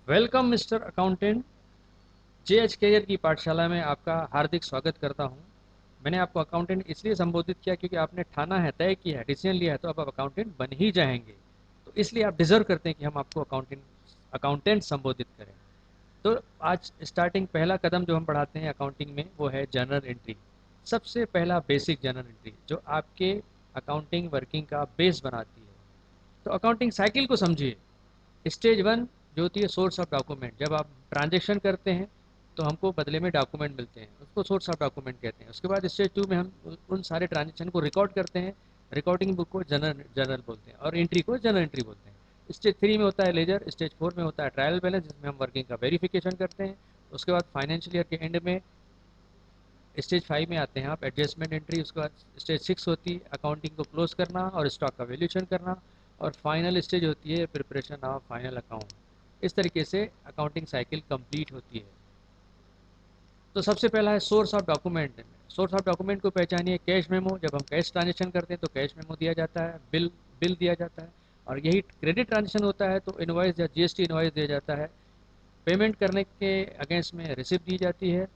Welcome mister accountant. JH career की पाठशाला में आपका हार्दिक स्वागत करता हूं। मैंने आपको अकाउंटेंट इसलिए संबोधित किया क्योंकि आपने ठाना है, तय किया है, डिसीजन लिया है, तो अब आप अकाउंटेंट बन ही जाएंगे। तो इसलिए आप डिजर्व करते हैं कि हम आपको अकाउंटेंट संबोधित करें। तो आज स्टार्टिंग पहला कदम जो हम बढ़ाते हैं अकाउंटिंग में वो है जर्नल एंट्री। सबसे पहला बेसिक जर्नल एंट्री जो आपके अकाउंटिंग वर्किंग का बेस बनाती है। तो अकाउंटिंग साइकिल को समझिए। स्टेज वन जो होती है सोर्स ऑफ डॉक्यूमेंट। जब आप ट्रांजेक्शन करते हैं तो हमको बदले में डॉक्यूमेंट मिलते हैं, उसको सोर्स ऑफ डॉक्यूमेंट कहते हैं। उसके बाद स्टेज टू में हम उन सारे ट्रांजेक्शन को रिकॉर्ड करते हैं। रिकॉर्डिंग बुक को जर्नल जर्नल बोलते हैं और एंट्री को जर्नल एंट्री बोलते हैं। स्टेज थ्री में होता है लेजर। स्टेज फोर में होता है ट्रायल बैलेंस, जिसमें हम वर्किंग का वेरिफिकेशन करते हैं। उसके बाद फाइनेंशियल ईयर के एंड में स्टेज फाइव में आते हैं आप, एडजस्टमेंट एंट्री। उसके बाद स्टेज सिक्स होती है अकाउंटिंग को क्लोज करना और स्टॉक का वैल्यूएशन करना। और फाइनल स्टेज होती है प्रिपरेशन ऑफ फाइनल अकाउंट। इस तरीके से अकाउंटिंग साइकिल कंप्लीट होती है। तो सबसे पहला है source of document. Source of document को पहचानिए। कैश मेमो, जब हम कैश ट्रांजेक्शन करते हैं तो कैश मेमो दिया जाता है, बिल बिल दिया जाता है। और यही क्रेडिट ट्रांजेक्शन होता है तो इनवॉइस या जीएसटी इनवॉइस दिया जाता है। पेमेंट करने के अगेंस्ट में रिसिप्ट दी जाती है।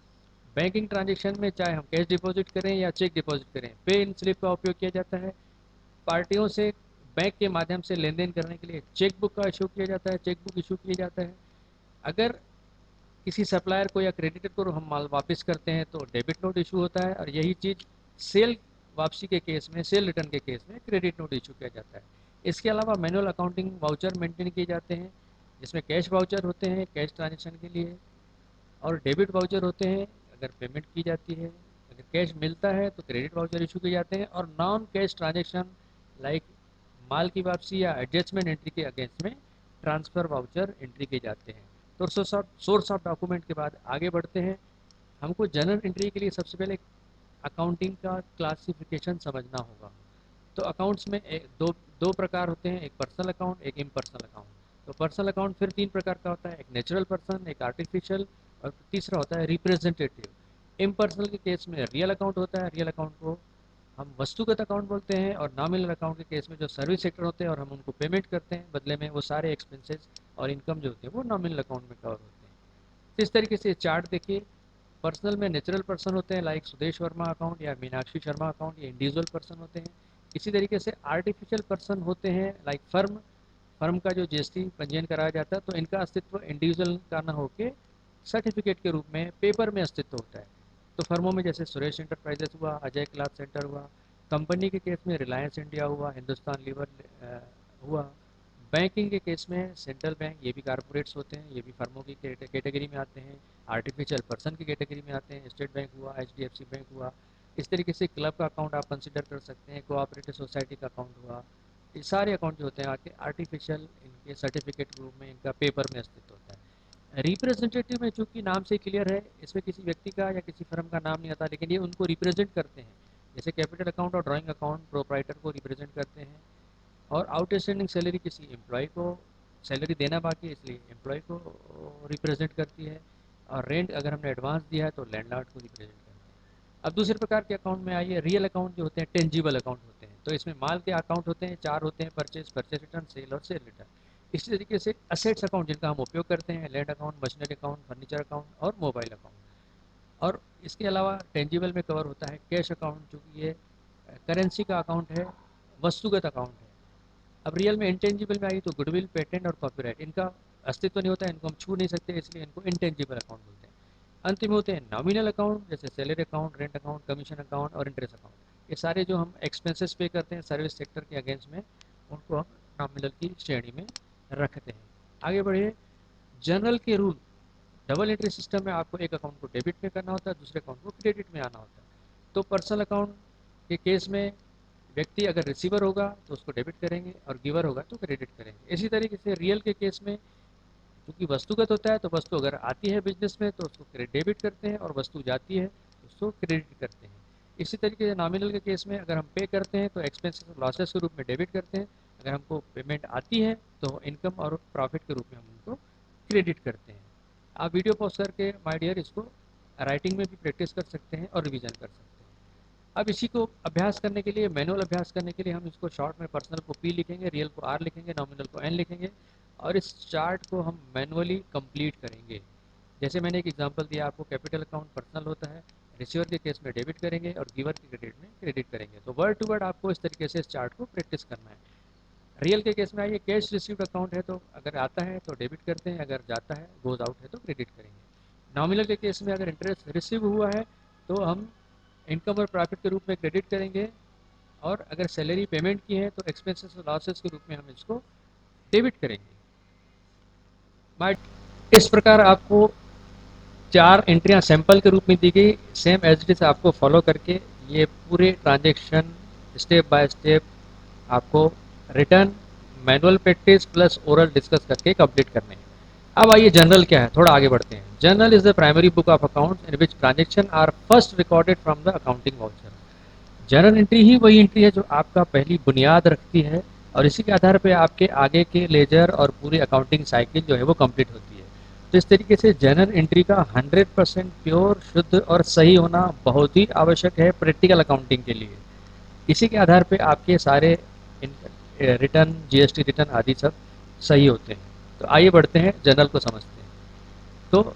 बैंकिंग ट्रांजेक्शन में चाहे हम कैश डिपॉजिट करें या चेक डिपॉजिट करें, पे इन स्लिप का उपयोग किया जाता है। पार्टियों से बैंक के माध्यम से लेन देन करने के लिए चेक बुक का इशू किया जाता है, चेक बुक इशू किया जाता है। अगर किसी सप्लायर को या क्रेडिटर को हम माल वापस करते हैं तो डेबिट नोट इशू होता है। और यही चीज़ सेल वापसी के केस में, सेल रिटर्न के केस में क्रेडिट नोट इशू किया जाता है। इसके अलावा मैनुअल अकाउंटिंग वाउचर मेंटेन किए जाते हैं, जिसमें कैश वाउचर होते हैं कैश ट्रांजेक्शन के लिए, और डेबिट वाउचर होते हैं अगर पेमेंट की जाती है। अगर कैश मिलता है तो क्रेडिट वाउचर इशू किए जाते हैं। और नॉन कैश ट्रांजेक्शन लाइक माल की वापसी या एडजस्टमेंट एंट्री के अगेंस्ट में ट्रांसफर वाउचर एंट्री किए जाते हैं। तो सोर्स ऑफ डॉक्यूमेंट के बाद आगे बढ़ते हैं। हमको जनरल एंट्री के लिए सबसे पहले अकाउंटिंग का क्लासिफिकेशन समझना होगा। तो अकाउंट्स में दो प्रकार होते हैं, एक पर्सनल अकाउंट, एक इम्पर्सनल अकाउंट। तो पर्सनल अकाउंट फिर तीन प्रकार का होता है, एक नेचुरल पर्सन, एक आर्टिफिशियल, और तीसरा होता है रिप्रेजेंटेटिव। इम्पर्सनल के केस में रियल अकाउंट होता है, रियल अकाउंट को हम वस्तुगत अकाउंट बोलते हैं। और नॉमिनल अकाउंट के केस में जो सर्विस सेक्टर होते हैं और हम उनको पेमेंट करते हैं बदले में, वो सारे एक्सपेंसेस और इनकम जो होते हैं वो नॉमिनल अकाउंट में कवर होते हैं। तो इस तरीके से चार्ट देखिए। पर्सनल में नेचुरल पर्सन होते हैं लाइक सुदेश वर्मा अकाउंट या मीनाक्षी शर्मा अकाउंट, ये इंडिविजुअल पर्सन होते हैं। इसी तरीके से आर्टिफिशियल पर्सन होते हैं लाइक फर्म। फर्म का जो जीएसटी पंजीयन कराया जाता है तो इनका अस्तित्व इंडिविजुअल का न होकर सर्टिफिकेट के रूप में पेपर में अस्तित्व होता है। तो फर्मों में जैसे सुरेश इंटरप्राइजेस हुआ, अजय क्लॉथ सेंटर हुआ। कंपनी के केस में रिलायंस इंडिया हुआ, हिंदुस्तान लीवर हुआ। बैंकिंग के केस में सेंट्रल बैंक, ये भी कारपोरेट्स होते हैं, ये भी फर्मों की कैटेगरी में आते हैं। आर्टिफिशियल पर्सन की कैटेगरी में आते हैं, स्टेट बैंक हुआ, एचडीएफसी बैंक हुआ। इस तरीके से क्लब का अकाउंट आप कंसिडर कर सकते हैं, कोऑपरेटिव सोसाइटी का अकाउंट हुआ। ये सारे अकाउंट जो होते हैं आपके आर्टिफिशियल, इनके सर्टिफिकेट के रूप में, इनका पेपर में अस्तित्व होता है। रिप्रेजेंटेटिव में चूंकि नाम से क्लियर है, इसमें किसी व्यक्ति का या किसी फर्म का नाम नहीं आता, लेकिन ये उनको रिप्रेजेंट करते हैं। जैसे कैपिटल अकाउंट और ड्राइंग अकाउंट प्रोप्राइटर को रिप्रेजेंट करते हैं। और आउटस्टैंडिंग सैलरी किसी एम्प्लॉय को सैलरी देना बाकी है, इसलिए एम्प्लॉय को रिप्रेजेंट करती है। और रेंट अगर हमने एडवांस दिया है तो लैंडलॉर्ड को रिप्रेजेंट करती है। अब दूसरे प्रकार के अकाउंट में आइए। रियल अकाउंट जो होते हैं टेंजिबल अकाउंट होते हैं, तो इसमें माल के अकाउंट होते हैं, चार होते हैं, परचेज, परचेज रिटर्न, सेल और सेल रिटर्न। इसी तरीके से असेट्स अकाउंट जिनका हम उपयोग करते हैं, land account, machinery account, furniture account और मोबाइल अकाउंट। और इसके अलावा टेंजिबल में कवर होता है कैश अकाउंट, जो कि ये करेंसी का अकाउंट है, वस्तुगत अकाउंट है। अब रियल में इंटेंजिबल में आई तो गुडविल, पेटेंट और कॉपीराइट, इनका अस्तित्व नहीं होता है, इनको हम छू नहीं सकते, इसलिए इनको इंटेंजिबल अकाउंट बोलते हैं। अंतिम होते हैं नॉमिनल अकाउंट, जैसे salary account, rent account, commission account और इंटरेस्ट अकाउंट। ये सारे जो हम एक्सपेंसेस पे करते हैं सर्विस सेक्टर के अगेंस्ट में, उनको हम नॉमिनल की श्रेणी में रखते हैं। आगे बढ़िए। जनरल के रूल। डबल एंट्री सिस्टम में आपको एक अकाउंट को डेबिट में करना होता है, दूसरे अकाउंट को क्रेडिट में आना होता है। तो पर्सनल अकाउंट के केस में व्यक्ति अगर रिसीवर होगा तो उसको डेबिट करेंगे और गिवर होगा तो क्रेडिट करेंगे। इसी तरीके से रियल के केस में क्योंकि वस्तुगत होता है, तो वस्तु अगर आती है बिजनेस में तो उसको डेबिट करते हैं, और वस्तु जाती है तो उसको क्रेडिट करते हैं। इसी तरीके से नॉमिनल के केस में अगर हम पे करते हैं तो एक्सपेंसेस और लॉसेस के रूप में डेबिट करते हैं। अगर हमको पेमेंट आती है तो इनकम और प्रॉफिट के रूप में हम उनको क्रेडिट करते हैं। आप वीडियो पॉज करके माय डियर इसको राइटिंग में भी प्रैक्टिस कर सकते हैं और रिवीजन कर सकते हैं। अब इसी को अभ्यास करने के लिए, मैनुअल अभ्यास करने के लिए, हम इसको शॉर्ट में पर्सनल को पी लिखेंगे, रियल को आर लिखेंगे, नॉमिनल को एन लिखेंगे। और इस चार्ट को हम मैनुअली कंप्लीट करेंगे। जैसे मैंने एक एग्जांपल दिया आपको, कैपिटल अकाउंट पर्सनल होता है, रिसीवर के केस में डेबिट करेंगे और गिवर के क्रेडिट में क्रेडिट करेंगे। तो वर्ड टू वर्ड आपको इस तरीके से इस चार्ट को प्रैक्टिस करना है। रियल के केस में आइए, कैश रिसीव्ड अकाउंट है तो अगर आता है तो डेबिट करते हैं, अगर जाता है गोज आउट है तो क्रेडिट करेंगे। नॉमिनल के केस में अगर इंटरेस्ट रिसीव हुआ है तो हम इनकम और प्रॉफिट के रूप में क्रेडिट करेंगे, और अगर सैलरी पेमेंट की है तो एक्सपेंसेस और लॉसेस के रूप में हम इसको डेबिट करेंगे। बट इस प्रकार आपको चार एंट्रियां सैंपल के रूप में दी गई, सेम एज इट इज आपको फॉलो करके ये पूरे ट्रांजेक्शन स्टेप बाय स्टेप आपको return, manual practice plus oral discuss करके कंप्लीट करने हैं। अब आइए जनरल क्या है, थोड़ा आगे बढ़ते हैं। Journal is the primary book of accounts in which transaction are first recorded from the accounting voucher. Journal entry ही वही एंट्री है जो आपका पहली बुनियाद रखती है, और इसी के आधार पे आपके आगे के लेजर और पूरी अकाउंटिंग साइकिल जो है वो कंप्लीट होती है। तो इस तरीके से जर्नल एंट्री का 100% प्योर, शुद्ध और सही होना बहुत ही आवश्यक है प्रैक्टिकल अकाउंटिंग के लिए। इसी के आधार पे आपके सारे रिटर्न, जीएसटी रिटर्न आदि सब सही होते हैं। तो आइए बढ़ते हैं, जर्नल को समझते हैं। तो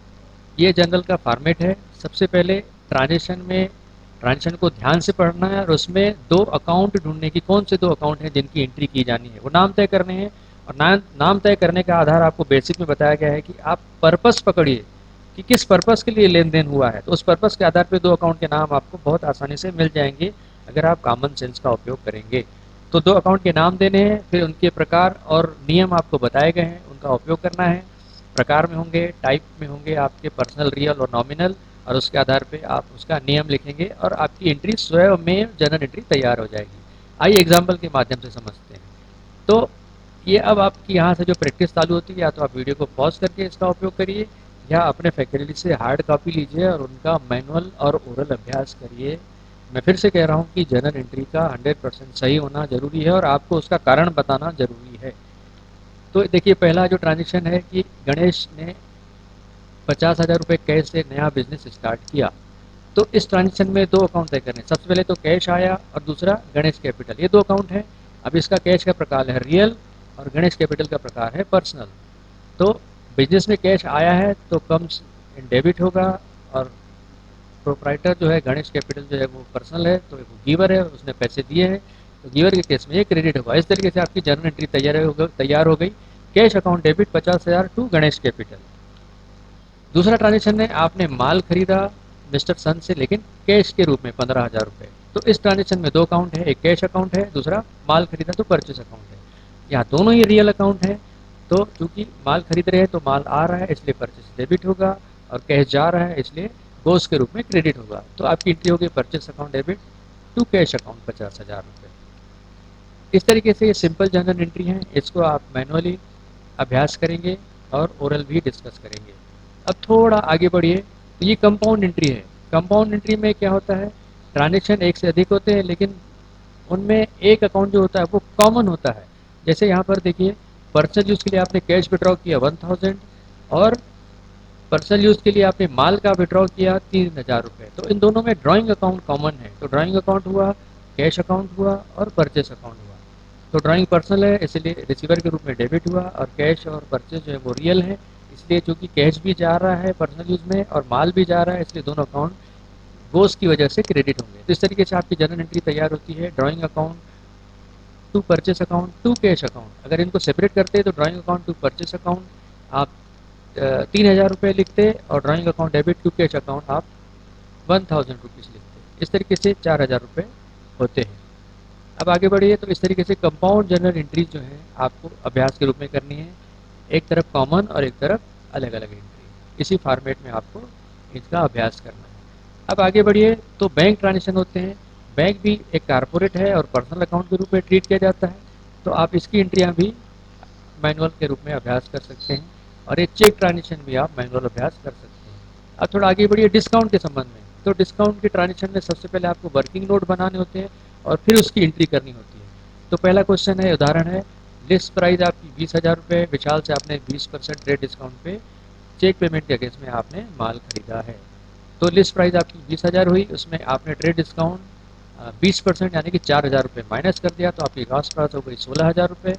ये जनरल का फॉर्मेट है। सबसे पहले ट्रांजेक्शन को ध्यान से पढ़ना है और उसमें दो अकाउंट ढूंढने की, कौन से दो अकाउंट हैं जिनकी एंट्री की जानी है, वो नाम तय करने हैं। और नाम तय करने का आधार आपको बेसिक में बताया गया है कि आप पर्पस पकड़िए कि किस पर्पस के लिए लेन देन हुआ है, तो उस पर्पस के आधार पर दो अकाउंट के नाम आपको बहुत आसानी से मिल जाएंगे अगर आप कॉमन सेंस का उपयोग करेंगे। तो दो अकाउंट के नाम देने हैं, फिर उनके प्रकार और नियम आपको बताए गए हैं, उनका उपयोग करना है। प्रकार में होंगे, टाइप में होंगे आपके पर्सनल, रियल और नॉमिनल, और उसके आधार पे आप उसका नियम लिखेंगे और आपकी एंट्री स्वयं में जनरल एंट्री तैयार हो जाएगी। आइए एग्जाम्पल के माध्यम से समझते हैं। तो ये अब आपकी यहाँ से जो प्रैक्टिस चालू होती है, या तो आप वीडियो को पॉज करके इसका उपयोग करिए, या अपने फैकल्टी से हार्ड कॉपी लीजिए और उनका मैनुअल और ओरल अभ्यास करिए। मैं फिर से कह रहा हूँ कि जनरल एंट्री का 100% सही होना जरूरी है और आपको उसका कारण बताना जरूरी है। तो देखिए, पहला जो ट्रांजेक्शन है कि गणेश ने 50,000 रुपये कैश से नया बिजनेस स्टार्ट किया। तो इस ट्रांजेक्शन में दो अकाउंट तय करने हैं। सबसे पहले तो कैश आया और दूसरा गणेश कैपिटल, ये दो अकाउंट हैं। अब इसका कैश का प्रकार है रियल और गणेश कैपिटल का प्रकार है पर्सनल। तो बिजनेस में कैश आया है तो कम्स इन डेबिट होगा, और प्रोप्राइटर जो है गणेश कैपिटल जो है वो पर्सनल है, तो वो गिवर है, उसने पैसे दिए हैं, तो गिवर के केस में ये क्रेडिट होगा। इस तरीके से आपकी जर्नल एंट्री तैयार हो गई। Cash account debit 50,000 to Ganesh capital. दूसरा ट्रांजेक्शन है, आपने माल खरीदा मिस्टर सन से, लेकिन कैश के रूप में 15,000 रुपये। तो इस ट्रांजेक्शन में दो अकाउंट है, एक कैश अकाउंट है, दूसरा माल खरीदा तो परचेस अकाउंट है। यहाँ दोनों ही रियल अकाउंट है। तो चूंकि माल खरीद रहे हैं तो माल आ रहा है इसलिए परचेस डेबिट होगा, और कैश जा रहा है इसलिए गोस के रूप में क्रेडिट होगा। तो आपकी एंट्री होगी purchase account debit to cash account 50,000 रुपये। इस तरीके से ये सिंपल जर्नल एंट्री है, इसको आप मैनुअली अभ्यास करेंगे और ओरल भी डिस्कस करेंगे। अब थोड़ा आगे बढ़िए, तो ये कंपाउंड एंट्री है। कंपाउंड एंट्री में क्या होता है, ट्रांजेक्शन एक से अधिक होते हैं, लेकिन उनमें एक अकाउंट जो होता है वो कॉमन होता है। जैसे यहाँ पर देखिए, पर्सनल यूज़ के लिए आपने कैश विड्रॉ किया 1000, और पर्सनल यूज़ के लिए आपने माल का विड्रॉ किया 3000 रुपये। तो इन दोनों में ड्राइंग अकाउंट कॉमन है, तो ड्राइंग अकाउंट हुआ, कैश अकाउंट हुआ और परचेस अकाउंट हुआ। तो ड्राइंग पर्सनल है इसलिए रिसीवर के रूप में डेबिट हुआ, और कैश और परचेज जो है वो रियल है, इसलिए चूंकि कैश भी जा रहा है पर्सनल यूज में और माल भी जा रहा है, इसलिए दोनों अकाउंट गोस की वजह से क्रेडिट होंगे। तो इस तरीके से आपकी जर्नल एंट्री तैयार होती है, drawing account to purchase account to cash account. अगर इनको सेपरेट करते हैं तो drawing account to purchase account आप 3,000 रुपये लिखते, और drawing account debit to cash account आप 1,000 रुपीज़ लिखते। इस तरीके से 4,000 रुपये होते हैं। अब आगे बढ़िए, तो इस तरीके से कंपाउंड जर्नल एंट्रीज जो है आपको अभ्यास के रूप में करनी है, एक तरफ कॉमन और एक तरफ अलग अलग एंट्री। इसी फॉर्मेट में आपको इसका अभ्यास करना है। अब आगे बढ़िए, तो बैंक ट्रांजेक्शन होते हैं। बैंक भी एक कारपोरेट है और पर्सनल अकाउंट के रूप में ट्रीट किया जाता है, तो आप इसकी एंट्रियाँ भी मैनुअल के रूप में अभ्यास कर सकते हैं, और एक चेक ट्रांजेक्शन भी आप मैनुअल अभ्यास कर सकते हैं। अब थोड़ा आगे बढ़िए डिस्काउंट के संबंध में। तो डिस्काउंट के ट्रांजेक्शन में सबसे पहले आपको वर्किंग नोट बनाने होते हैं और फिर उसकी एंट्री करनी होती है। तो पहला क्वेश्चन है, उदाहरण है, लिस्ट प्राइस आपकी 20,000 रुपये, विशाल से आपने 20% रेट डिस्काउंट पे चेक पेमेंट के केस में आपने माल खरीदा है। तो लिस्ट प्राइस आपकी 20,000 हुई, उसमें आपने ट्रेड डिस्काउंट 20% यानी कि 4,000 रुपये माइनस कर दिया, तो आपकी ग्रॉस प्राइस हो गई 16,000 रुपये।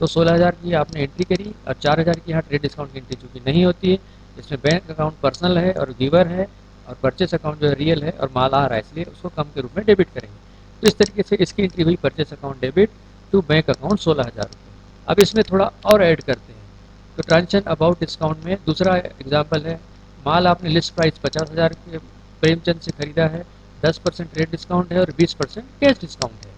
तो 16,000 की आपने एंट्री करी और 4,000 की यहाँ ट्रेड डिस्काउंट की एंट्री चूँकि नहीं होती है, इसमें बैंक अकाउंट पर्सनल है और गिवर है और परचेस अकाउंट जो है रियल है और माल आ रहा है, इसलिए उसको कम के रूप में डेबिट करेंगे। तो इस तरीके से इसकी एंट्री हुई purchase account debit to bank account 16,000 रुपये। अब इसमें थोड़ा और ऐड करते हैं। तो ट्रांजेक्शन अबाउट डिस्काउंट में दूसरा एग्जाम्पल है, माल आपने लिस्ट प्राइस 50,000 के प्रेमचंद से खरीदा है, 10% ट्रेड डिस्काउंट है और 20% कैश डिस्काउंट है।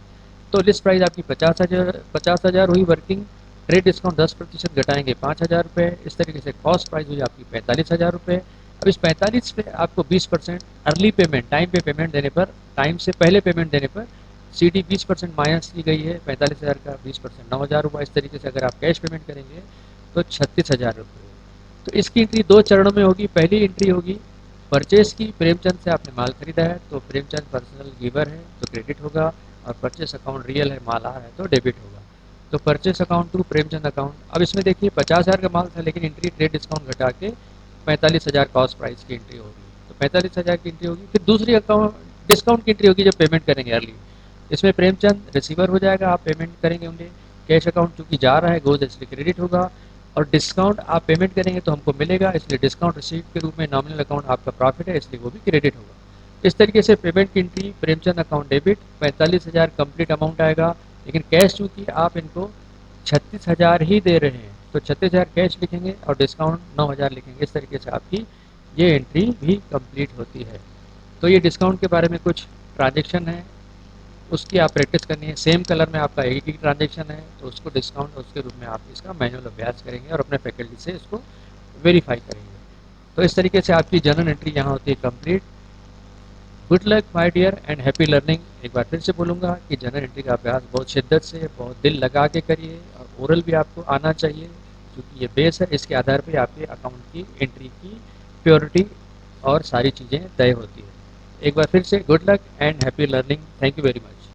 तो लिस्ट प्राइस आपकी 50,000 हुई वर्किंग, ट्रेड डिस्काउंट 10% घटाएंगे 5,000 रुपये, इस तरीके से कॉस्ट प्राइस हुई आपकी 45,000 रुपये। अब इस 45 पे आपको 20% अर्ली पेमेंट, टाइम पे पेमेंट देने पर, टाइम से पहले पेमेंट देने पर सी डी 20% माइनस की गई है 45,000 का, 20% 9,000 हुआ। इस तरीके से अगर आप कैश पेमेंट करेंगे तो 36,000 रुपये। तो इसकी एंट्री दो चरणों में होगी। पहली एंट्री होगी परचेस की, प्रेमचंद से आपने माल खरीदा है तो प्रेमचंद पर्सनल गिवर है तो क्रेडिट होगा, और परचेस अकाउंट रियल है, माल आ रहा है तो डेबिट होगा। तो purchase account to Premchand account. अब इसमें देखिए 50,000 का माल था लेकिन एंट्री ट्रेड डिस्काउंट घटा के 45,000 कॉस्ट प्राइस की एंट्री होगी, तो 45,000 की एंट्री होगी। फिर दूसरी अकाउंट डिस्काउंट की एंट्री होगी जब पेमेंट करेंगे अर्ली, इसमें प्रेमचंद रिसीवर हो जाएगा, आप पेमेंट करेंगे उन्हें। कैश अकाउंट चूंकि जा रहा है गोज इसलिए क्रेडिट होगा, और डिस्काउंट आप पेमेंट करेंगे तो हमको मिलेगा, इसलिए डिस्काउंट रिसीट के रूप में नॉमिनल अकाउंट आपका प्रॉफिट है इसलिए वो भी क्रेडिट होगा। इस तरीके से पेमेंट की entry Premchand account debit 45,000 complete amount आएगा, लेकिन कैश चूंकि आप इनको 36,000 ही दे रहे हैं तो 36,000 कैश लिखेंगे और डिस्काउंट 9,000 लिखेंगे। इस तरीके से आपकी ये एंट्री भी कंप्लीट होती है। तो ये डिस्काउंट के बारे में कुछ ट्रांजेक्शन है, उसकी आप प्रैक्टिस करनी है। सेम कलर में आपका एक ही ट्रांजेक्शन है तो उसको डिस्काउंट उसके रूप में आप इसका मैनुअल अभ्यास करेंगे और अपने फैकल्टी से इसको वेरीफाई करेंगे। तो इस तरीके से आपकी जर्नल एंट्री यहाँ होती है complete. Good luck my dear and happy learning. एक बार फिर से बोलूँगा कि जर्नल एंट्री का अभ्यास बहुत शिद्दत से, बहुत दिल लगा के करिए, और ओरल भी आपको आना चाहिए क्योंकि ये बेस है, इसके आधार पर आपके अकाउंट की एंट्री की प्योरिटी और सारी चीज़ें तय होती है। एक बार फिर से good luck and happy learning. Thank you very much.